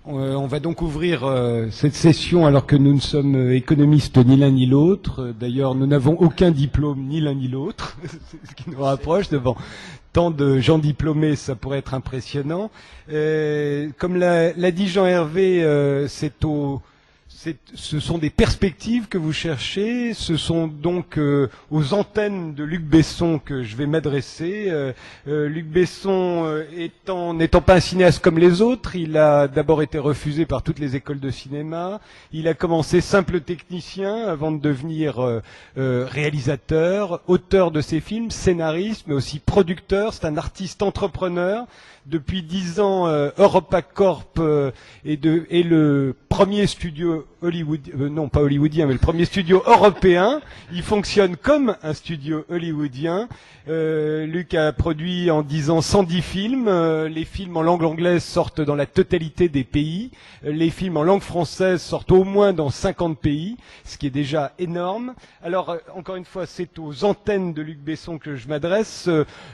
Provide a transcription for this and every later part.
On va donc ouvrir cette session alors que nous ne sommes économistes ni l'un ni l'autre. D'ailleurs, nous n'avons aucun diplôme ni l'un ni l'autre, c'est ce qui nous rapproche devant tant de gens diplômés, ça pourrait être impressionnant. Comme l'a dit Jean-Hervé, ce sont des perspectives que vous cherchez, ce sont donc aux antennes de Luc Besson que je vais m'adresser. Luc Besson n'étant pas un cinéaste comme les autres, il a d'abord été refusé par toutes les écoles de cinéma, il a commencé simple technicien avant de devenir réalisateur, auteur de ses films, scénariste, mais aussi producteur, c'est un artiste entrepreneur. Depuis 10 ans, EuropaCorp est le premier studio non pas hollywoodien, mais le premier studio européen. Il fonctionne comme un studio hollywoodien. Luc a produit en 10 ans 110 films. Les films en langue anglaise sortent dans la totalité des pays. Les films en langue française sortent au moins dans 50 pays, ce qui est déjà énorme. Alors, encore une fois, c'est aux antennes de Luc Besson que je m'adresse.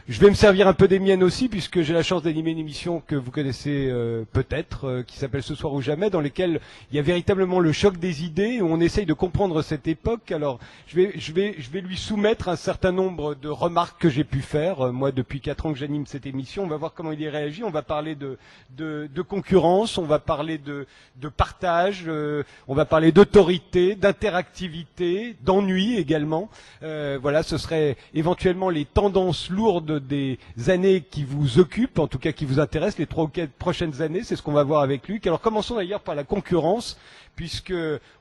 Je vais me servir un peu des miennes aussi, puisque j'ai la chance d'animer une émission que vous connaissez peut-être, qui s'appelle Ce soir ou jamais, dans laquelle il y a véritablement le choc des idées, où on essaye de comprendre cette époque. Alors, je vais lui soumettre un certain nombre de remarques que j'ai pu faire. Moi, depuis 4 ans que j'anime cette émission, on va voir comment il y réagit. On va parler de concurrence, on va parler de partage, on va parler d'autorité, d'interactivité, d'ennui également. Voilà, ce serait éventuellement les tendances lourdes des années qui vous occupent, en tout cas qui vous intéressent, les 3 ou 4 prochaines années. C'est ce qu'on va voir avec Luc. Alors, commençons d'ailleurs par la concurrence, puisque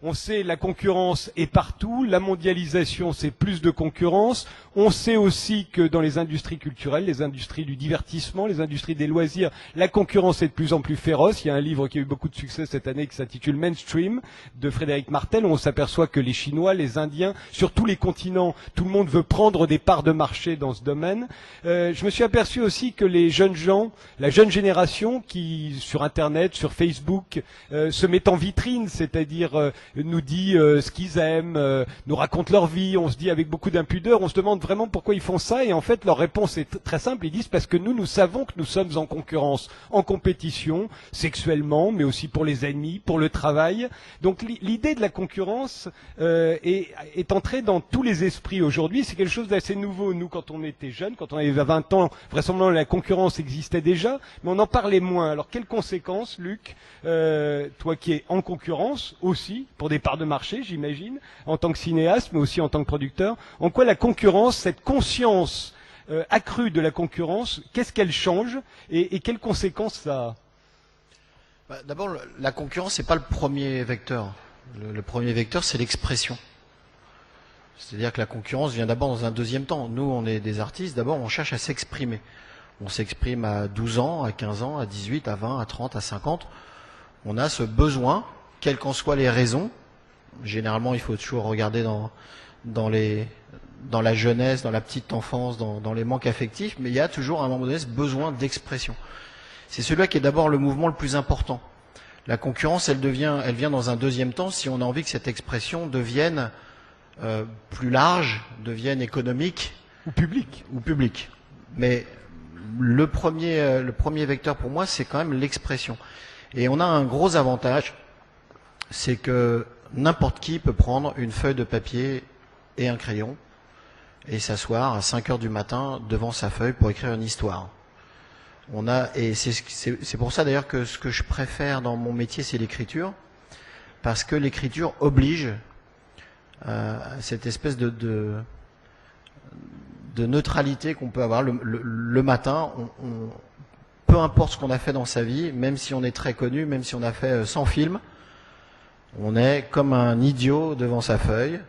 on sait la concurrence est partout, la mondialisation c'est plus de concurrence, on sait aussi que dans les industries culturelles, les industries du divertissement, les industries des loisirs, la concurrence est de plus en plus féroce. Il y a un livre qui a eu beaucoup de succès cette année qui s'intitule Mainstream de Frédéric Martel, où on s'aperçoit que les Chinois, les Indiens, sur tous les continents, tout le monde veut prendre des parts de marché dans ce domaine. Je me suis aperçu aussi que les jeunes gens, la jeune génération qui, sur Internet, sur Facebook, se met en vitrine, c'est-à-dire nous dit ce qu'ils aiment, nous racontent leur vie, on se dit avec beaucoup d'impudeur, on se demande vraiment pourquoi ils font ça, et en fait leur réponse est très simple, ils disent parce que nous savons que nous sommes en concurrence, en compétition, sexuellement, mais aussi pour les ennemis, pour le travail. Donc l'idée de la concurrence est entrée dans tous les esprits aujourd'hui, c'est quelque chose d'assez nouveau. Nous, quand on était jeunes, quand on avait 20 ans, vraisemblablement la concurrence existait déjà, mais on en parlait moins. Alors quelles conséquences, Luc, toi qui es en concurrence aussi, pour des parts de marché, j'imagine, en tant que cinéaste, mais aussi en tant que producteur, en quoi la concurrence, cette conscience accrue de la concurrence, qu'est-ce qu'elle change et quelles conséquences ça a? D'abord, la concurrence, c'est pas le premier vecteur. Le premier vecteur, c'est l'expression. C'est-à-dire que la concurrence vient d'abord dans un deuxième temps. Nous, on est des artistes, d'abord, on cherche à s'exprimer. On s'exprime à 12 ans, à 15 ans, à 18, à 20, à 30, à 50. On a ce besoin, quelles qu'en soient les raisons. Généralement, il faut toujours regarder dans la jeunesse, dans la petite enfance, dans les manques affectifs, mais il y a toujours à un moment donné ce besoin d'expression. C'est celui-là qui est d'abord le mouvement le plus important. La concurrence, elle vient dans un deuxième temps si on a envie que cette expression devienne plus large, devienne économique ou public. Mais le premier vecteur pour moi, c'est quand même l'expression. Et on a un gros avantage, c'est que n'importe qui peut prendre une feuille de papier et un crayon et s'asseoir à 5 heures du matin devant sa feuille pour écrire une histoire. Et c'est pour ça d'ailleurs que ce que je préfère dans mon métier, c'est l'écriture, parce que l'écriture oblige cette espèce de neutralité qu'on peut avoir le matin. Peu importe ce qu'on a fait dans sa vie, même si on est très connu, même si on a fait 100 films, on est comme un idiot devant sa feuille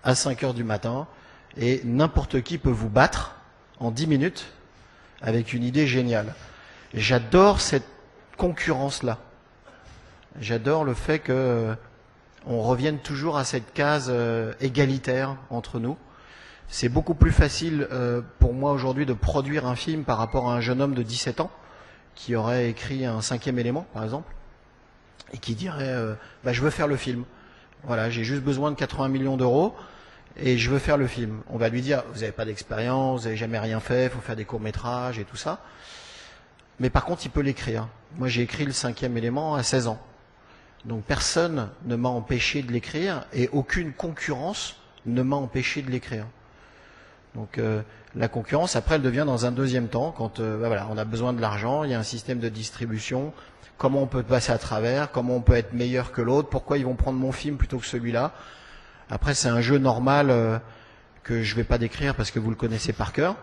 à 5 heures du matin, et n'importe qui peut vous battre en 10 minutes avec une idée géniale. Et j'adore cette concurrence-là. J'adore le fait que on revienne toujours à cette case égalitaire entre nous. C'est beaucoup plus facile pour moi aujourd'hui de produire un film par rapport à un jeune homme de 17 ans qui aurait écrit un 5e élément, par exemple, et qui dirait je veux faire le film. Voilà, j'ai juste besoin de 80 millions d'euros et je veux faire le film. On va lui dire, vous n'avez pas d'expérience, vous n'avez jamais rien fait, il faut faire des courts-métrages et tout ça. Mais par contre, il peut l'écrire. Moi, j'ai écrit le 5e élément à 16 ans. Donc personne ne m'a empêché de l'écrire et aucune concurrence ne m'a empêché de l'écrire. Donc la concurrence, après, elle devient dans un deuxième temps, quand voilà, on a besoin de l'argent, il y a un système de distribution, comment on peut passer à travers, comment on peut être meilleur que l'autre, pourquoi ils vont prendre mon film plutôt que celui-là. Après, c'est un jeu normal que je ne vais pas décrire parce que vous le connaissez par cœur.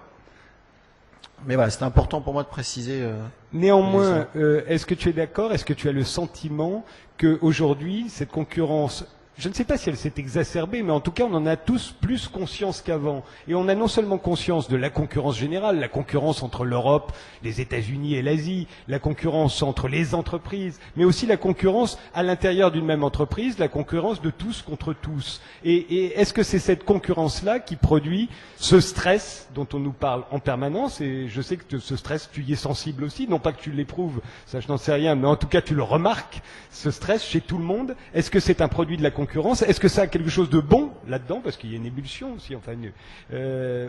Mais voilà, c'est important pour moi de préciser. Néanmoins, est-ce que tu es d'accord, est-ce que tu as le sentiment qu'aujourd'hui, cette concurrence, je ne sais pas si elle s'est exacerbée, mais en tout cas, on en a tous plus conscience qu'avant. Et on a non seulement conscience de la concurrence générale, la concurrence entre l'Europe, les États-Unis et l'Asie, la concurrence entre les entreprises, mais aussi la concurrence à l'intérieur d'une même entreprise, la concurrence de tous contre tous. Et est-ce que c'est cette concurrence-là qui produit ce stress dont on nous parle en permanence? Et je sais que ce stress, tu y es sensible aussi, non pas que tu l'éprouves, ça je n'en sais rien, mais en tout cas tu le remarques, ce stress chez tout le monde. Est-ce que c'est un produit de la concurrence? Est-ce que ça a quelque chose de bon là-dedans, parce qu'il y a une ébullition aussi, enfin,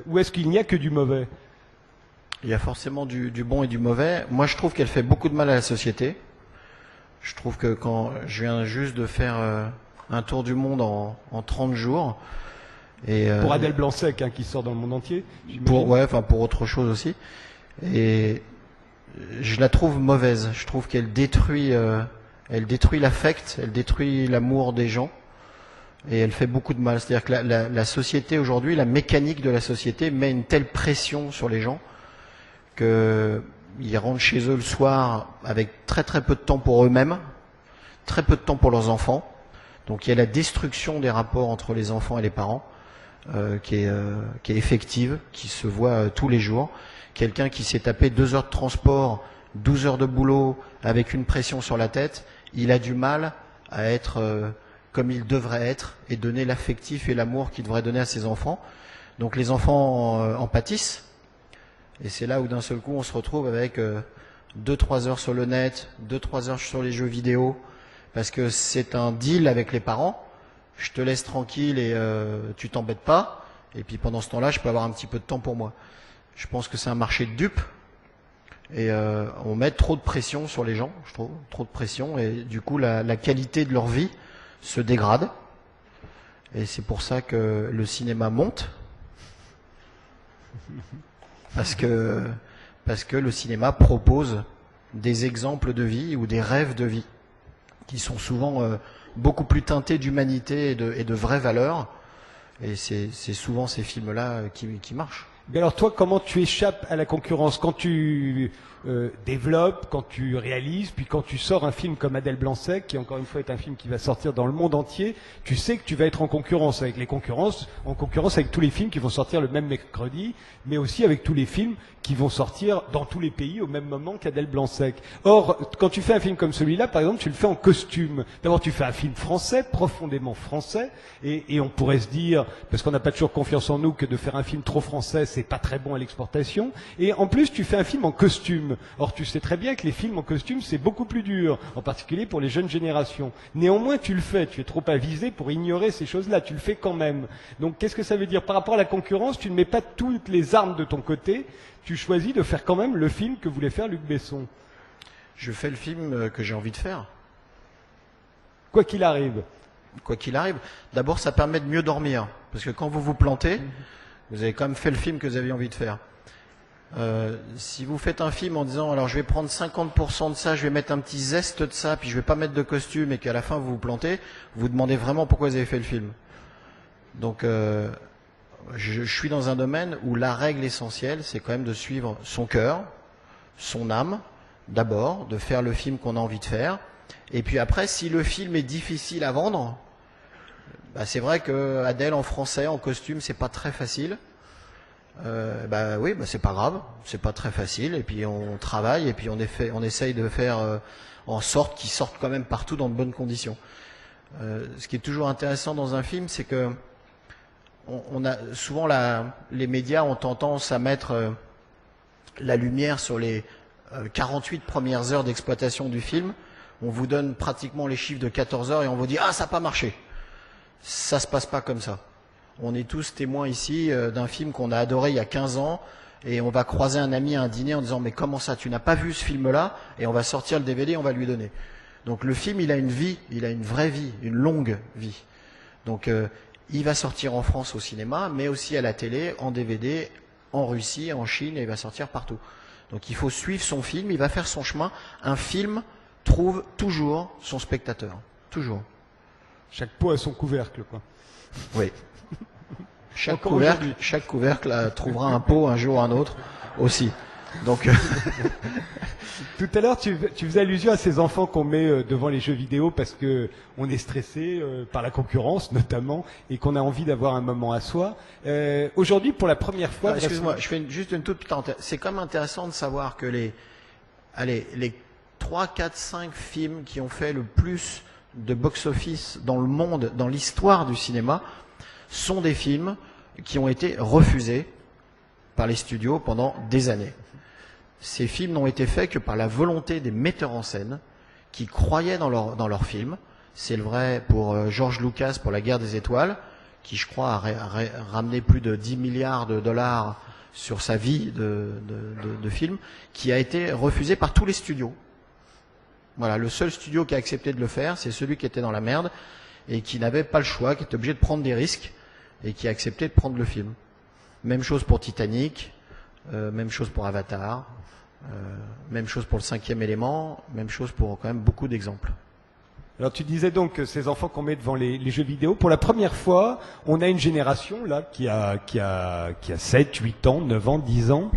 ou est-ce qu'il n'y a que du mauvais? Il y a forcément du bon et du mauvais. Moi, je trouve qu'elle fait beaucoup de mal à la société. Je trouve que quand je viens juste de faire un tour du monde en 30 jours, et pour Adèle Blanc-Sec, hein, qui sort dans le monde entier, pour autre chose aussi, et je la trouve mauvaise. Je trouve qu'elle détruit l'affect, elle détruit l'amour des gens. Et elle fait beaucoup de mal. C'est-à-dire que la société aujourd'hui, la mécanique de la société met une telle pression sur les gens qu'ils rentrent chez eux le soir avec très très peu de temps pour eux-mêmes, très peu de temps pour leurs enfants. Donc il y a la destruction des rapports entre les enfants et les parents qui est effective, qui se voit tous les jours. Quelqu'un qui s'est tapé 2 heures de transport, 12 heures de boulot avec une pression sur la tête, il a du mal à être comme il devrait être et donner l'affectif et l'amour qu'il devrait donner à ses enfants. Donc les enfants en pâtissent. Et c'est là où d'un seul coup on se retrouve avec 2-3 heures sur le net, 2-3 heures sur les jeux vidéo, parce que c'est un deal avec les parents. Je te laisse tranquille et tu t'embêtes pas. Et puis pendant ce temps-là, je peux avoir un petit peu de temps pour moi. Je pense que c'est un marché de dupes. Et on met trop de pression sur les gens, je trouve. Trop de pression. Et du coup, la qualité de leur vie se dégrade. Et c'est pour ça que le cinéma monte. Parce que le cinéma propose des exemples de vie ou des rêves de vie qui sont souvent beaucoup plus teintés d'humanité et de vraies valeurs. Et c'est souvent ces films-là qui marchent. Mais alors toi, comment tu échappes à la concurrence quand tu développes, quand tu réalises, puis quand tu sors un film comme Adèle Blanc-Sec, qui encore une fois est un film qui va sortir dans le monde entier, tu sais que tu vas être en concurrence avec tous les films qui vont sortir le même mercredi, mais aussi avec tous les films qui vont sortir dans tous les pays au même moment qu'Adèle Blanc-Sec. Or, quand tu fais un film comme celui-là, par exemple, tu le fais en costume. D'abord, tu fais un film français, profondément français, et on pourrait se dire, parce qu'on n'a pas toujours confiance en nous, que de faire un film trop français, c'est pas très bon à l'exportation. Et en plus, tu fais un film en costume. Or, tu sais très bien que les films en costume, c'est beaucoup plus dur, en particulier pour les jeunes générations. Néanmoins, tu le fais. Tu es trop avisé pour ignorer ces choses-là. Tu le fais quand même. Donc, qu'est-ce que ça veut dire? Par rapport à la concurrence, tu ne mets pas toutes les armes de ton côté. Tu choisis de faire quand même le film que voulait faire Luc Besson. Je fais le film que j'ai envie de faire. Quoi qu'il arrive. Quoi qu'il arrive. D'abord, ça permet de mieux dormir. Parce que quand vous vous plantez, vous avez quand même fait le film que vous aviez envie de faire. Si vous faites un film en disant alors je vais prendre 50% de ça, je vais mettre un petit zeste de ça, puis je vais pas mettre de costume et qu'à la fin vous vous plantez, vous vous demandez vraiment pourquoi vous avez fait le film. Donc je suis dans un domaine où la règle essentielle c'est quand même de suivre son cœur, son âme, d'abord, de faire le film qu'on a envie de faire, et puis après si le film est difficile à vendre, bah, c'est vrai que Adèle en français, en costume, c'est pas très facile. Oui, c'est pas grave, c'est pas très facile, et puis on travaille, et puis on essaye de faire en sorte qu'ils sortent quand même partout dans de bonnes conditions. Ce qui est toujours intéressant dans un film, c'est que on a souvent les médias ont tendance à mettre la lumière sur les 48 premières heures d'exploitation du film. On vous donne pratiquement les chiffres de 14 heures et on vous dit ah ça n'a pas marché. Ça se passe pas comme ça. On est tous témoins ici d'un film qu'on a adoré il y a 15 ans et on va croiser un ami à un dîner en disant mais comment ça, tu n'as pas vu ce film-là? Et on va sortir le DVD, on va lui donner. Donc le film, il a une vie, il a une vraie vie, une longue vie. Donc il va sortir en France au cinéma, mais aussi à la télé, en DVD, en Russie, en Chine, et il va sortir partout. Donc il faut suivre son film, il va faire son chemin. Un film trouve toujours son spectateur. Toujours. Chaque pot a son couvercle, quoi. Oui. Chaque couvercle trouvera un pot un jour ou un autre aussi. Donc tout à l'heure, tu faisais allusion à ces enfants qu'on met devant les jeux vidéo parce que on est stressé par la concurrence notamment et qu'on a envie d'avoir un moment à soi. Aujourd'hui, pour la première fois... Excuse-moi, je fais juste une toute petite parenthèse. C'est quand même intéressant de savoir que les 3, 4, 5 films qui ont fait le plus de box-office dans le monde, dans l'histoire du cinéma, sont des films qui ont été refusés par les studios pendant des années. Ces films n'ont été faits que par la volonté des metteurs en scène qui croyaient dans leurs films. C'est le vrai pour George Lucas pour La Guerre des Étoiles, qui je crois a ramené plus de 10 milliards de dollars sur sa vie de film, qui a été refusé par tous les studios. Voilà, le seul studio qui a accepté de le faire, c'est celui qui était dans la merde et qui n'avait pas le choix, qui était obligé de prendre des risques et qui a accepté de prendre le film. Même chose pour Titanic, même chose pour Avatar, même chose pour le 5e élément, même chose pour quand même beaucoup d'exemples. Alors tu disais donc que ces enfants qu'on met devant les jeux vidéo, pour la première fois, on a une génération là qui a 7, 8 ans, 9 ans, 10 ans,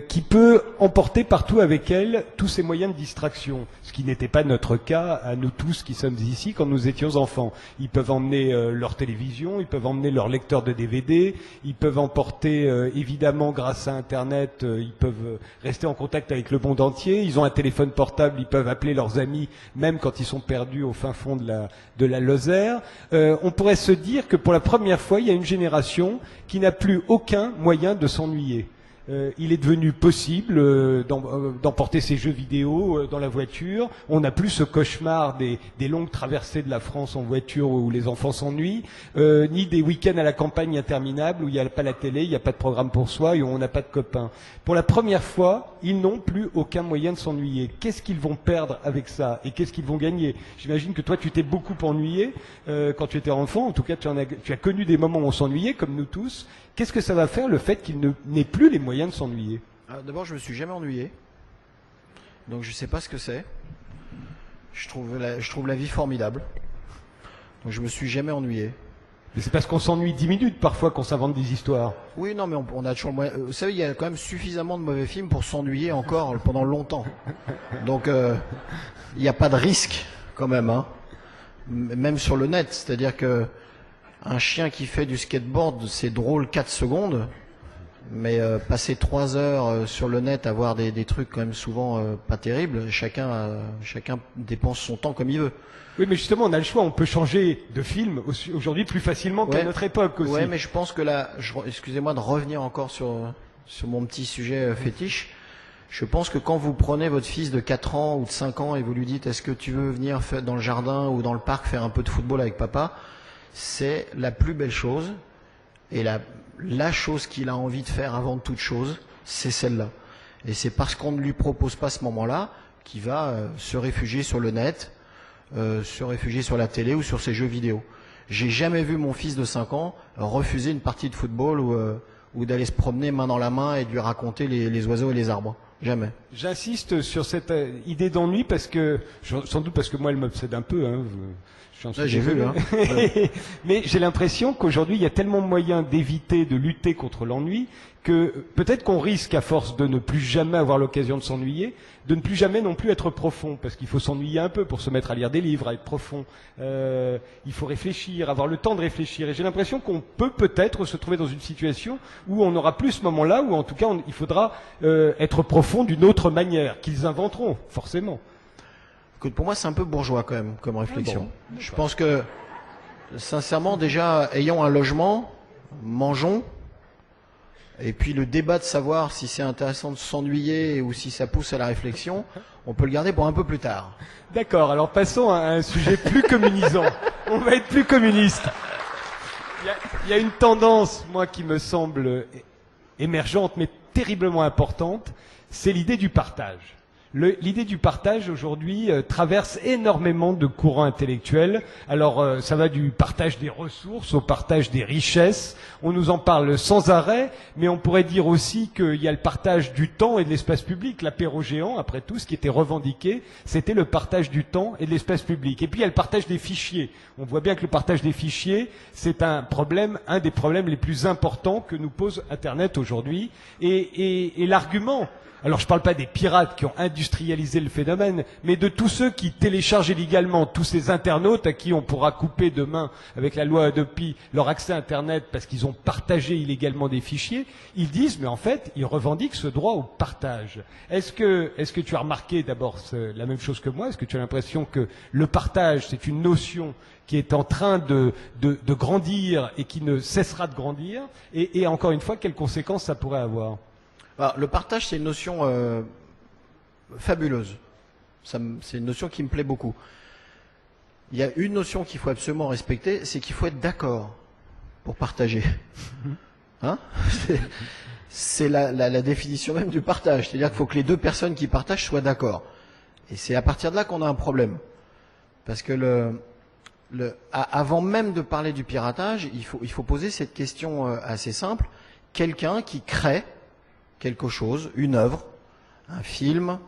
qui peut emporter partout avec elle tous ces moyens de distraction, ce qui n'était pas notre cas à nous tous qui sommes ici quand nous étions enfants. Ils peuvent emmener leur télévision, ils peuvent emmener leur lecteur de DVD, ils peuvent emporter évidemment grâce à Internet, ils peuvent rester en contact avec le monde entier, ils ont un téléphone portable, ils peuvent appeler leurs amis même quand ils sont perdus au fin fond de la Lozère. On pourrait se dire que pour la première fois, il y a une génération qui n'a plus aucun moyen de s'ennuyer. Il est devenu possible d'emporter ses jeux vidéo dans la voiture. On n'a plus ce cauchemar des longues traversées de la France en voiture où les enfants s'ennuient, ni des week-ends à la campagne interminables où il n'y a pas la télé, il n'y a pas de programme pour soi et où on n'a pas de copains. Pour la première fois, ils n'ont plus aucun moyen de s'ennuyer. Qu'est-ce qu'ils vont perdre avec ça et qu'est-ce qu'ils vont gagner? J'imagine que toi, tu t'es beaucoup ennuyé quand tu étais enfant. En tout cas, tu as connu des moments où on s'ennuyait, comme nous tous. Qu'est-ce que ça va faire le fait qu'il n'ait plus les moyens de s'ennuyer? D'abord, je me suis jamais ennuyé, donc je sais pas ce que c'est. Je trouve la vie formidable, donc je me suis jamais ennuyé. Mais c'est parce qu'on s'ennuie 10 minutes parfois qu'on s'invente des histoires. Oui, non, mais on a toujours le moyen. Vous savez, il y a quand même suffisamment de mauvais films pour s'ennuyer encore pendant longtemps. Donc, il n'y a pas de risque quand même, hein. Même sur le net, c'est-à-dire que un chien qui fait du skateboard, c'est drôle 4 secondes, mais passer 3 heures sur le net à voir des trucs quand même souvent pas terribles, chacun dépense son temps comme il veut. Oui, mais justement, on a le choix, on peut changer de film aujourd'hui plus facilement qu'à notre époque aussi. Oui, mais je pense que là, excusez-moi de revenir encore sur mon petit sujet fétiche. Je pense que quand vous prenez votre fils de 4 ans ou de 5 ans et vous lui dites est-ce que tu veux venir dans le jardin ou dans le parc faire un peu de football avec papa, c'est la plus belle chose et la chose qu'il a envie de faire avant de toute chose, c'est celle-là. Et c'est parce qu'on ne lui propose pas ce moment-là qu'il va se réfugier sur le net, se réfugier sur la télé ou sur ses jeux vidéo. J'ai jamais vu mon fils de 5 ans refuser une partie de football ou d'aller se promener main dans la main et de lui raconter les oiseaux et les arbres. Jamais. J'insiste sur cette idée d'ennui parce que, sans doute parce que moi elle m'obsède un peu, hein. J'ai vu, hein. Mais j'ai l'impression qu'aujourd'hui, il y a tellement de moyens d'éviter, de lutter contre l'ennui, que peut-être qu'on risque, à force de ne plus jamais avoir l'occasion de s'ennuyer, de ne plus jamais non plus être profond, parce qu'il faut s'ennuyer un peu pour se mettre à lire des livres, à être profond. Il faut réfléchir, avoir le temps de réfléchir. Et j'ai l'impression qu'on peut peut-être se trouver dans une situation où on n'aura plus ce moment-là, où en tout cas, il faudra être profond d'une autre manière, qu'ils inventeront, forcément. Pour moi, c'est un peu bourgeois quand même comme réflexion. Ah bon, je pense que, sincèrement, déjà, ayons un logement, mangeons, et puis le débat de savoir si c'est intéressant de s'ennuyer ou si ça pousse à la réflexion, on peut le garder pour un peu plus tard. D'accord, alors passons à un sujet plus communisant. On va être plus communiste. Il y a une tendance, moi, qui me semble émergente, mais terriblement importante, c'est l'idée du partage. L'idée du partage aujourd'hui traverse énormément de courants intellectuels. Alors ça va du partage des ressources au partage des richesses. On nous en parle sans arrêt, mais on pourrait dire aussi qu'il y a le partage du temps et de l'espace public. L'apéro géant, après tout, ce qui était revendiqué, c'était le partage du temps et de l'espace public. Et puis il y a le partage des fichiers. On voit bien que le partage des fichiers, c'est un des problèmes les plus importants que nous pose Internet aujourd'hui. Et l'argument... Alors je ne parle pas des pirates qui ont industrialisé le phénomène, mais de tous ceux qui téléchargent illégalement, tous ces internautes à qui on pourra couper demain, avec la loi Hadopi, leur accès à Internet parce qu'ils ont partagé illégalement des fichiers, ils disent, mais en fait, ils revendiquent ce droit au partage. Est-ce que tu as remarqué d'abord la même chose que moi? Est-ce que tu as l'impression que le partage, c'est une notion qui est en train de grandir et qui ne cessera de grandir? Et encore une fois, quelles conséquences ça pourrait avoir? Alors, le partage, c'est une notion fabuleuse. C'est une notion qui me plaît beaucoup. Il y a une notion qu'il faut absolument respecter, c'est qu'il faut être d'accord pour partager. Hein? C'est la définition même du partage. C'est-à-dire qu'il faut que les deux personnes qui partagent soient d'accord. Et c'est à partir de là qu'on a un problème. Parce que avant même de parler du piratage, il faut poser cette question assez simple. Quelqu'un qui crée quelque chose, une œuvre, un film,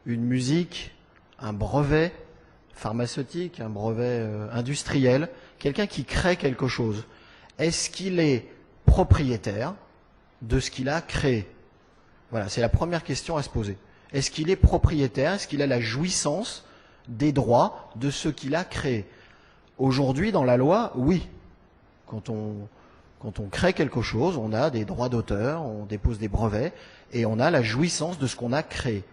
une musique, un brevet pharmaceutique, un brevet industriel, quelqu'un qui crée quelque chose, est-ce qu'il est propriétaire de ce qu'il a créé? Voilà, c'est la première question à se poser. Est-ce qu'il est propriétaire? Est-ce qu'il a la jouissance des droits de ce qu'il a créé? Aujourd'hui, dans la loi, oui. Quand on crée quelque chose, on a des droits d'auteur, on dépose des brevets, et on a la jouissance de ce qu'on a créé.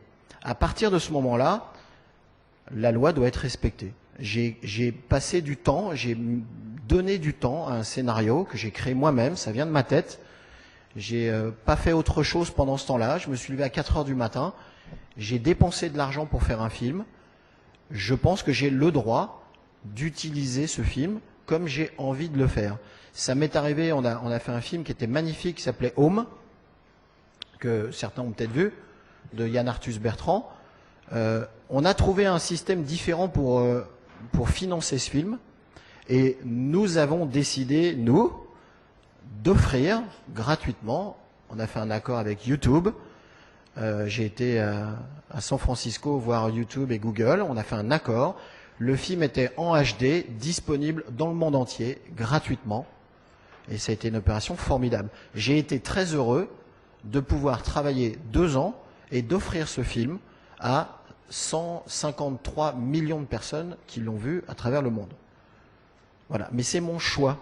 À partir de ce moment-là, la loi doit être respectée. J'ai passé du temps, j'ai donné du temps à un scénario que j'ai créé moi-même, ça vient de ma tête. J'ai pas fait autre chose pendant ce temps-là, je me suis levé à 4 heures du matin, j'ai dépensé de l'argent pour faire un film. Je pense que j'ai le droit d'utiliser ce film comme j'ai envie de le faire. Ça m'est arrivé, on a fait un film qui était magnifique, qui s'appelait Home, que certains ont peut-être vu, de Yann Arthus Bertrand. On a trouvé un système différent pour financer ce film, et nous avons décidé, nous, d'offrir gratuitement, on a fait un accord avec YouTube, j'ai été à San Francisco voir YouTube et Google, on a fait un accord, le film était en HD, disponible dans le monde entier, gratuitement. Et ça a été une opération formidable. J'ai été très heureux de pouvoir travailler 2 ans et d'offrir ce film à 153 millions de personnes qui l'ont vu à travers le monde. Voilà. Mais c'est mon choix.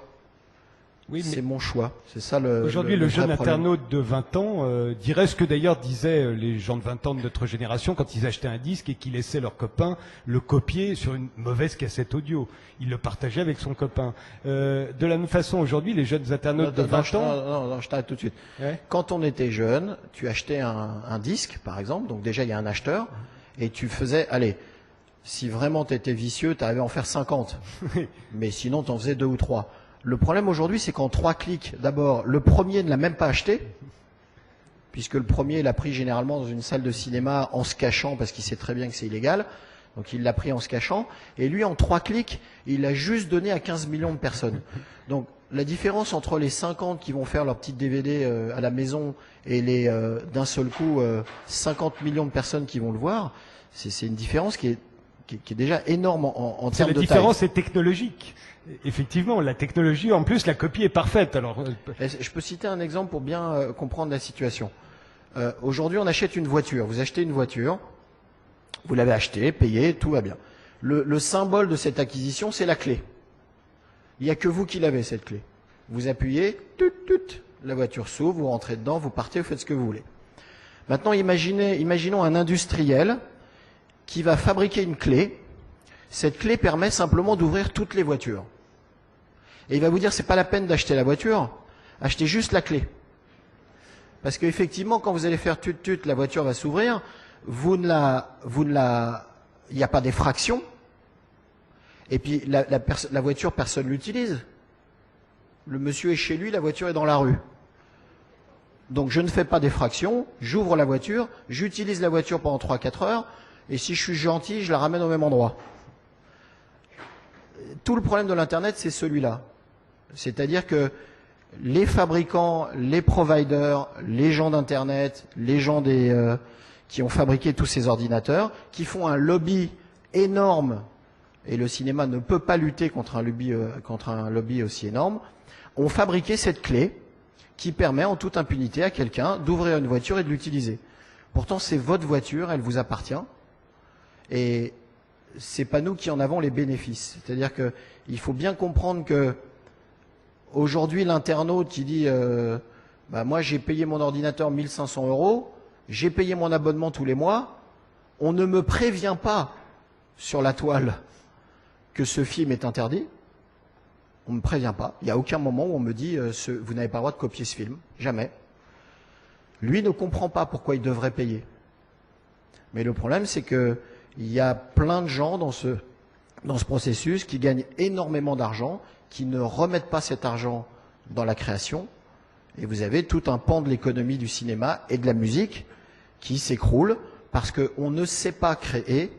Oui, c'est mon choix. C'est ça le. Aujourd'hui, le jeune internaute de 20 ans dirait ce que d'ailleurs disaient les gens de 20 ans de notre génération quand ils achetaient un disque et qu'ils laissaient leurs copains le copier sur une mauvaise cassette audio. Ils le partageaient avec son copain. De la même façon, aujourd'hui, les jeunes internautes de 20 ans... Non, je t'arrête tout de suite. Ouais. Quand on était jeune, tu achetais un disque, par exemple, donc déjà il y a un acheteur, et tu faisais, allez, si vraiment tu étais vicieux, tu arrivais à en faire 50. Mais sinon, tu en faisais 2 ou 3. Le problème aujourd'hui, c'est qu'en 3 clics, d'abord, le premier ne l'a même pas acheté, puisque le premier l'a pris généralement dans une salle de cinéma en se cachant, parce qu'il sait très bien que c'est illégal. Donc il l'a pris en se cachant. Et lui, en 3 clics, il l'a juste donné à 15 millions de personnes. Donc la différence entre les 50 qui vont faire leur petite DVD à la maison et les d'un seul coup 50 millions de personnes qui vont le voir, c'est une différence qui est déjà énorme en termes de taille. La différence est technologique. Effectivement, la technologie, en plus, la copie est parfaite. Alors, je peux citer un exemple pour bien comprendre la situation. Aujourd'hui, on achète une voiture. Vous achetez une voiture, vous l'avez achetée, payée, tout va bien. Le symbole de cette acquisition, c'est la clé. Il n'y a que vous qui l'avez, cette clé. Vous appuyez, la voiture s'ouvre, vous rentrez dedans, vous partez, vous faites ce que vous voulez. Maintenant, imaginons un industriel qui va fabriquer une clé. Cette clé permet simplement d'ouvrir toutes les voitures. Et il va vous dire, c'est pas la peine d'acheter la voiture, achetez juste la clé. Parce qu'effectivement, quand vous allez faire tut, la voiture va s'ouvrir, il n'y a pas d'effraction. Et puis, la voiture, personne l'utilise. Le monsieur est chez lui, la voiture est dans la rue. Donc je ne fais pas d'effraction, j'ouvre la voiture, j'utilise la voiture pendant 3-4 heures, et si je suis gentil, je la ramène au même endroit. Tout le problème de l'Internet, c'est celui-là. C'est-à-dire que les fabricants, les providers, les gens d'Internet, les gens qui ont fabriqué tous ces ordinateurs, qui font un lobby énorme, et le cinéma ne peut pas lutter contre un lobby aussi énorme, ont fabriqué cette clé qui permet en toute impunité à quelqu'un d'ouvrir une voiture et de l'utiliser. Pourtant, c'est votre voiture, elle vous appartient, et c'est pas nous qui en avons les bénéfices. C'est-à-dire que il faut bien comprendre que aujourd'hui, l'internaute qui dit moi j'ai payé mon ordinateur 1 500 €, j'ai payé mon abonnement tous les mois, on ne me prévient pas sur la toile que ce film est interdit. On ne me prévient pas. Il n'y a aucun moment où on me dit vous n'avez pas le droit de copier ce film. Jamais. Lui ne comprend pas pourquoi il devrait payer. Mais le problème, c'est que il y a plein de gens dans ce processus qui gagnent énormément d'argent, qui ne remettent pas cet argent dans la création. Et vous avez tout un pan de l'économie du cinéma et de la musique qui s'écroule parce qu'on ne sait pas créer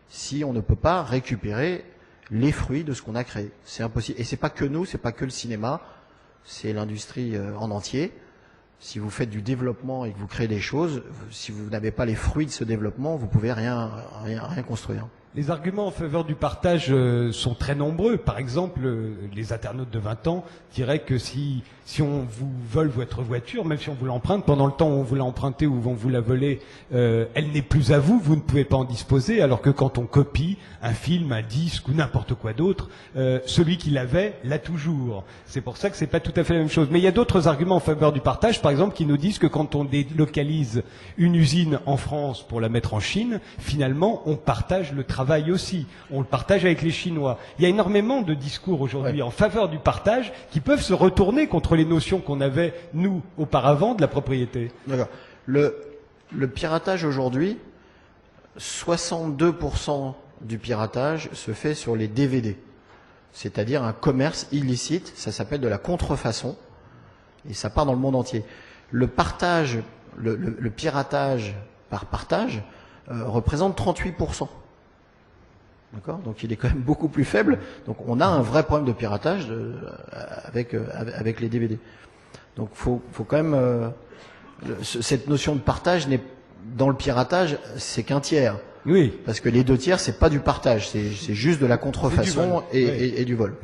si on ne peut pas récupérer les fruits de ce qu'on a créé. C'est impossible. Et c'est pas que nous, c'est pas que le cinéma, c'est l'industrie en entier. Si vous faites du développement et que vous créez des choses, si vous n'avez pas les fruits de ce développement, vous pouvez rien construire. Les arguments en faveur du partage sont très nombreux. Par exemple, les internautes de 20 ans diraient que si on vous vole votre voiture, même si on vous l'emprunte, pendant le temps où on vous l'a empruntée ou on vous l'a volée, elle n'est plus à vous, vous ne pouvez pas en disposer, alors que quand on copie un film, un disque ou n'importe quoi d'autre, celui qui l'avait l'a toujours. C'est pour ça que c'est pas tout à fait la même chose. Mais il y a d'autres arguments en faveur du partage, par exemple, qui nous disent que quand on délocalise une usine en France pour la mettre en Chine, finalement, on partage le travail aussi. On le partage avec les Chinois. Il y a énormément de discours aujourd'hui en faveur du partage qui peuvent se retourner contre les notions qu'on avait, nous, auparavant, de la propriété. D'accord. Le piratage aujourd'hui, 62% du piratage se fait sur les DVD. C'est-à-dire un commerce illicite, ça s'appelle de la contrefaçon, et ça part dans le monde entier. Le partage, le piratage par partage représente 38%. D'accord ? Donc il est quand même beaucoup plus faible. Donc on a un vrai problème de piratage avec les DVD. Donc faut quand même cette notion de partage n'est dans le piratage, c'est qu'un tiers. Oui. Parce que les 2 tiers, c'est pas du partage, c'est juste de la contrefaçon et du vol.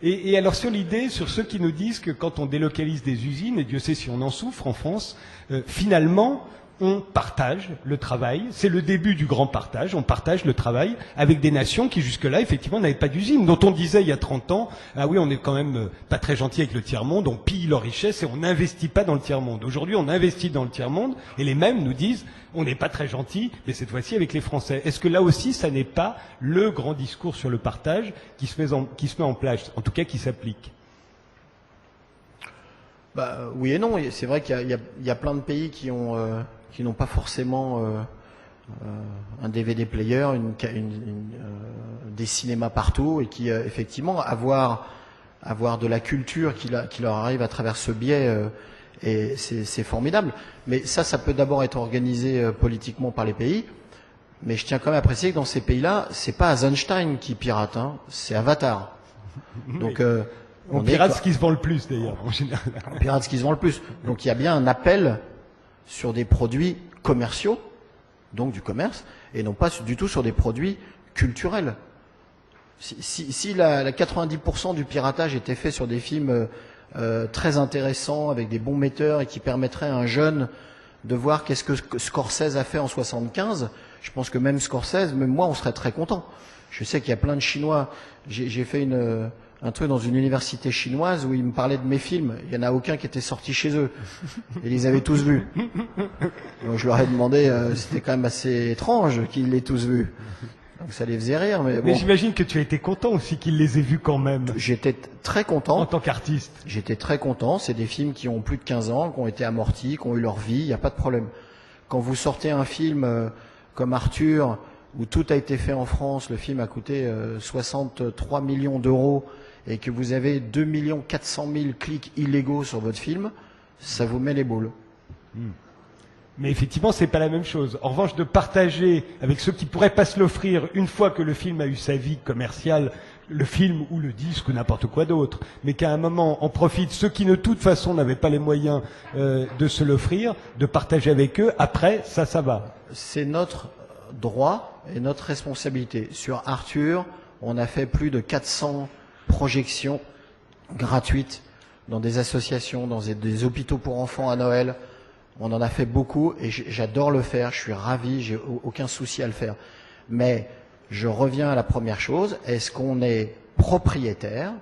Et alors sur l'idée, sur ceux qui nous disent que quand on délocalise des usines, et Dieu sait si on en souffre en France, finalement, on partage le travail. C'est le début du grand partage. On partage le travail avec des nations qui jusque-là, effectivement, n'avaient pas d'usine. Dont on disait il y a 30 ans, ah oui, on est quand même pas très gentil avec le tiers-monde, on pille leurs richesses et on n'investit pas dans le tiers-monde. Aujourd'hui, on investit dans le tiers-monde et les mêmes nous disent, on n'est pas très gentil, mais cette fois-ci avec les Français. Est-ce que là aussi, ça n'est pas le grand discours sur le partage qui se met en place, en tout cas qui s'applique? Oui et non. C'est vrai qu'il y a plein de pays qui n'ont pas forcément un DVD player, des cinémas partout, et qui effectivement avoir de la culture qui leur arrive à travers ce biais, et c'est formidable. Mais ça peut d'abord être organisé politiquement par les pays. Mais je tiens quand même à préciser que dans ces pays-là, c'est pas Eisenstein qui pirate, hein, c'est Avatar. Donc on pirate ce qui se vend le plus d'ailleurs en général. On pirate ce qui se vend le plus. Donc il y a bien un appel sur des produits commerciaux, donc du commerce, et non pas du tout sur des produits culturels. Si la 90% du piratage était fait sur des films très intéressants, avec des bons metteurs, et qui permettraient à un jeune de voir qu'est-ce que Scorsese a fait en 75, je pense que même Scorsese, même moi, on serait très content. Je sais qu'il y a plein de Chinois. J'ai fait un truc dans une université chinoise où ils me parlaient de mes films. Il n'y en a aucun qui était sorti chez eux. Ils les avaient tous vus. Donc je leur ai demandé, c'était quand même assez étrange qu'ils l'aient tous vus. Donc ça les faisait rire. Mais bon. J'imagine que tu as été content aussi qu'ils les aient vus quand même. J'étais très content. En tant qu'artiste. J'étais très content. C'est des films qui ont plus de 15 ans, qui ont été amortis, qui ont eu leur vie. Il n'y a pas de problème. Quand vous sortez un film comme Arthur, où tout a été fait en France, le film a coûté 63 millions d'euros, et que vous avez 2 400 000 clics illégaux sur votre film, ça vous met les boules. Mais effectivement, c'est pas la même chose. En revanche, de partager avec ceux qui pourraient pas se l'offrir une fois que le film a eu sa vie commerciale, le film ou le disque ou n'importe quoi d'autre, mais qu'à un moment en profitent ceux qui de toute façon n'avaient pas les moyens de se l'offrir, de partager avec eux. Après, ça va. C'est notre droit et notre responsabilité. Sur Arthur, on a fait plus de 400 projections gratuites dans des associations, dans des hôpitaux pour enfants à Noël. On en a fait beaucoup et j'adore le faire, je suis ravi, j'ai aucun souci à le faire. Mais je reviens à la première chose, est-ce qu'on est propriétaire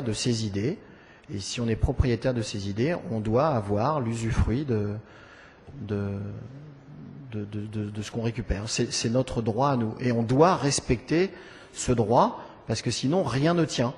de ses idées? Et si on est propriétaire de ses idées, on doit avoir l'usufruit de ce qu'on récupère. C'est notre droit à nous. Et on doit respecter ce droit, parce que sinon rien ne tient.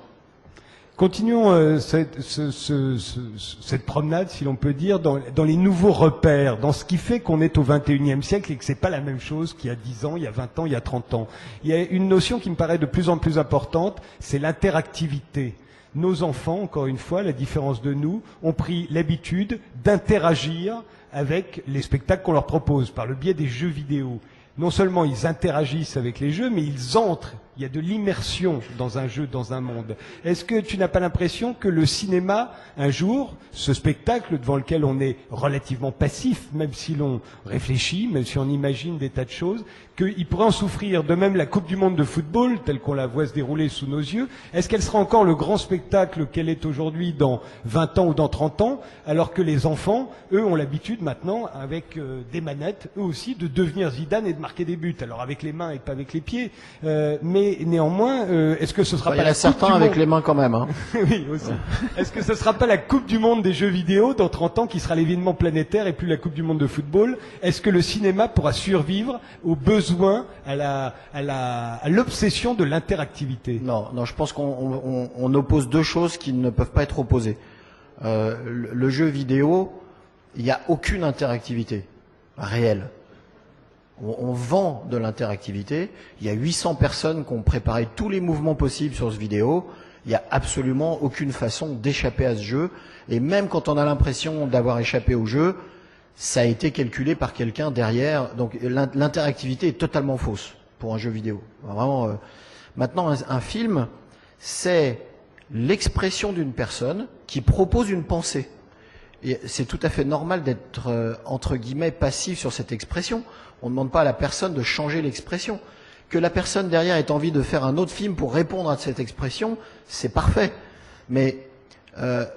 Continuons cette promenade, si l'on peut dire, dans les nouveaux repères, dans ce qui fait qu'on est au XXIe siècle et que c'est pas la même chose qu'il y a 10 ans, il y a 20 ans, il y a 30 ans. Il y a une notion qui me paraît de plus en plus importante, c'est l'interactivité. Nos enfants, encore une fois, la différence de nous, ont pris l'habitude d'interagir avec les spectacles qu'on leur propose par le biais des jeux vidéo. Non seulement ils interagissent avec les jeux, mais ils entrent. Il y a de l'immersion dans un jeu, dans un monde. Est-ce que tu n'as pas l'impression que le cinéma, un jour, ce spectacle devant lequel on est relativement passif, même si l'on réfléchit, même si on imagine des tas de choses, qu'il pourrait en souffrir? De même, la Coupe du Monde de football, telle qu'on la voit se dérouler sous nos yeux, est-ce qu'elle sera encore le grand spectacle qu'elle est aujourd'hui dans 20 ans ou dans 30 ans, alors que les enfants, eux, ont l'habitude maintenant, avec des manettes, eux aussi, de devenir Zidane et de marquer des buts. Alors avec les mains et pas avec les pieds, mais néanmoins, est-ce que ce sera pas la Coupe du Monde? Il y en a certains avec les mains quand même. Hein. Oui, aussi. Est-ce que ce sera pas la Coupe du Monde des jeux vidéo dans 30 ans qui sera l'événement planétaire et plus la Coupe du Monde de football? Est-ce que le cinéma pourra survivre aux besoins, à l'obsession de l'interactivité? Non, je pense qu'on oppose deux choses qui ne peuvent pas être opposées. Le jeu vidéo, il n'y a aucune interactivité réelle. On vend de l'interactivité. Il y a 800 personnes qui ont préparé tous les mouvements possibles sur ce vidéo. Il n'y a absolument aucune façon d'échapper à ce jeu. Et même quand on a l'impression d'avoir échappé au jeu, ça a été calculé par quelqu'un derrière. Donc l'interactivité est totalement fausse pour un jeu vidéo. Vraiment. Maintenant, un film, c'est l'expression d'une personne qui propose une pensée. Et c'est tout à fait normal d'être, entre guillemets, passif sur cette expression. On ne demande pas à la personne de changer l'expression. Que la personne derrière ait envie de faire un autre film pour répondre à cette expression, c'est parfait. Mais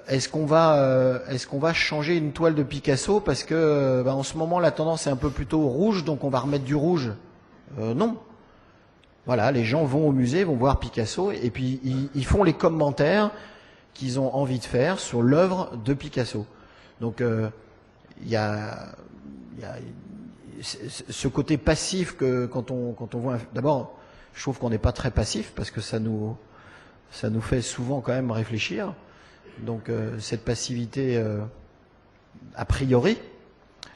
est-ce qu'on va changer une toile de Picasso parce que en ce moment la tendance est un peu plutôt rouge, donc on va remettre du rouge? Non. Voilà, les gens vont au musée, vont voir Picasso, et puis ils font les commentaires qu'ils ont envie de faire sur l'œuvre de Picasso. Donc il y a ce côté passif que quand on voit d'abord, je trouve qu'on n'est pas très passif parce que ça nous fait souvent quand même réfléchir. Donc cette passivité a priori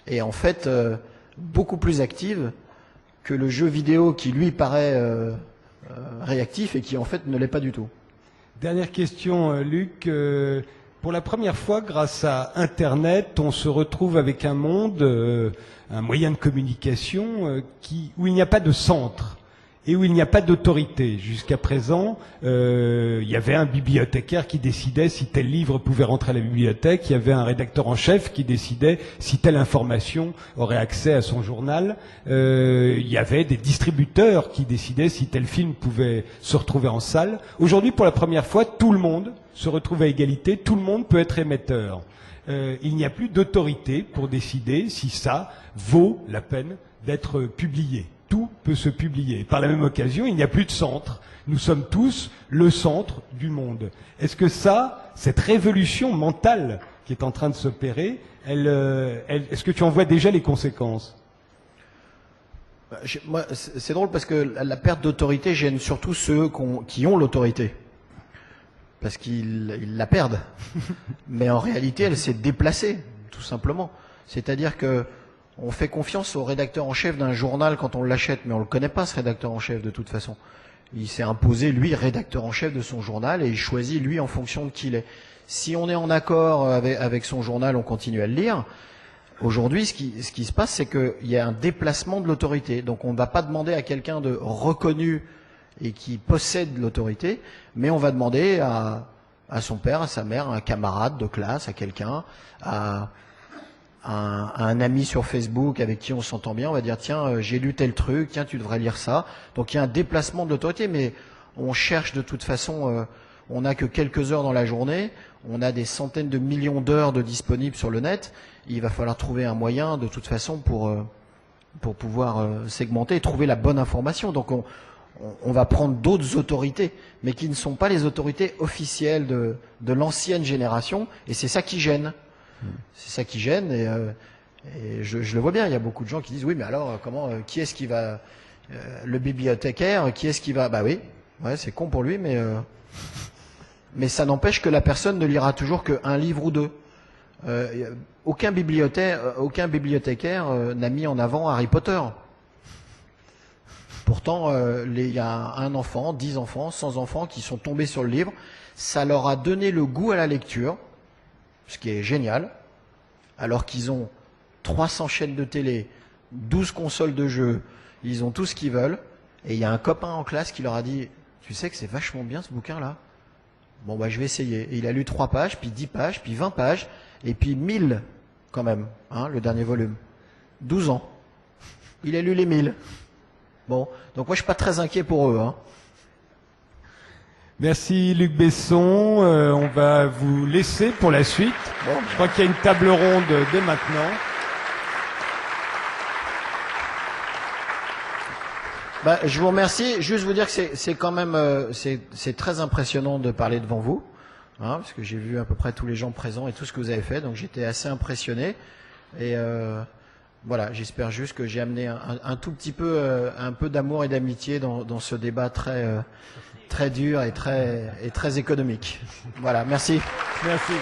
est en fait beaucoup plus active que le jeu vidéo qui lui paraît réactif et qui en fait ne l'est pas du tout. Dernière question, Luc. Pour la première fois, grâce à Internet, on se retrouve avec un monde, un moyen de communication où il n'y a pas de centre et où il n'y a pas d'autorité. Jusqu'à présent, il y avait un bibliothécaire qui décidait si tel livre pouvait rentrer à la bibliothèque, il y avait un rédacteur en chef qui décidait si telle information aurait accès à son journal, il y avait des distributeurs qui décidaient si tel film pouvait se retrouver en salle. Aujourd'hui, pour la première fois, tout le monde se retrouve à égalité, tout le monde peut être émetteur. Il n'y a plus d'autorité pour décider si ça vaut la peine d'être publié. Tout peut se publier. Par la même occasion, il n'y a plus de centre. Nous sommes tous le centre du monde. Est-ce que cette révolution mentale qui est en train de s'opérer, est-ce que tu en vois déjà les conséquences? Moi, c'est drôle parce que la perte d'autorité gêne surtout ceux qui ont l'autorité. Parce qu'ils la perdent. Mais en réalité, elle s'est déplacée, tout simplement. C'est-à-dire que on fait confiance au rédacteur en chef d'un journal quand on l'achète, mais on le connaît pas, ce rédacteur en chef, de toute façon. Il s'est imposé, lui, rédacteur en chef de son journal, et il choisit, lui, en fonction de qui il est. Si on est en accord avec son journal, on continue à le lire. Aujourd'hui, ce qui se passe, c'est qu'il y a un déplacement de l'autorité. Donc on ne va pas demander à quelqu'un de reconnu et qui possède l'autorité, mais on va demander à son père, à sa mère, à un camarade de classe, à quelqu'un, à un ami sur Facebook avec qui on s'entend bien, on va dire tiens, j'ai lu tel truc, tiens, tu devrais lire ça. Donc il y a un déplacement de l'autorité, mais on cherche de toute façon, on n'a que quelques heures dans la journée, on a des centaines de millions d'heures de disponibles sur le net, il va falloir trouver un moyen de toute façon pour pouvoir segmenter et trouver la bonne information. Donc on va prendre d'autres autorités, mais qui ne sont pas les autorités officielles de l'ancienne génération, et c'est ça qui gêne. C'est ça qui gêne, et je le vois bien, il y a beaucoup de gens qui disent oui, mais alors qui est-ce qui va le bibliothécaire, qui est-ce qui va, bah oui, ouais, c'est con pour lui, mais ça n'empêche que la personne ne lira toujours qu'un livre ou deux. Aucun bibliothécaire n'a mis en avant Harry Potter. Pourtant, il y a un enfant, 10 enfants, 100 enfants qui sont tombés sur le livre. Ça leur a donné le goût à la lecture, ce qui est génial, alors qu'ils ont 300 chaînes de télé, 12 consoles de jeux, ils ont tout ce qu'ils veulent, et il y a un copain en classe qui leur a dit « Tu sais que c'est vachement bien ce bouquin-là ?» Bon, bah je vais essayer. Et il a lu 3 pages, puis 10 pages, puis 20 pages, et puis 1000 quand même, hein, le dernier volume. 12 ans. Il a lu les 1000. Bon, donc moi je suis pas très inquiet pour eux, hein. Merci Luc Besson. On va vous laisser pour la suite. Bon. Je crois qu'il y a une table ronde dès maintenant. Bah, je vous remercie. Juste vous dire que c'est quand même c'est très impressionnant de parler devant vous, hein, parce que j'ai vu à peu près tous les gens présents et tout ce que vous avez fait, donc j'étais assez impressionné. Et voilà, j'espère juste que j'ai amené un tout petit peu un peu d'amour et d'amitié dans ce débat très dur et très économique. Voilà, merci. Merci.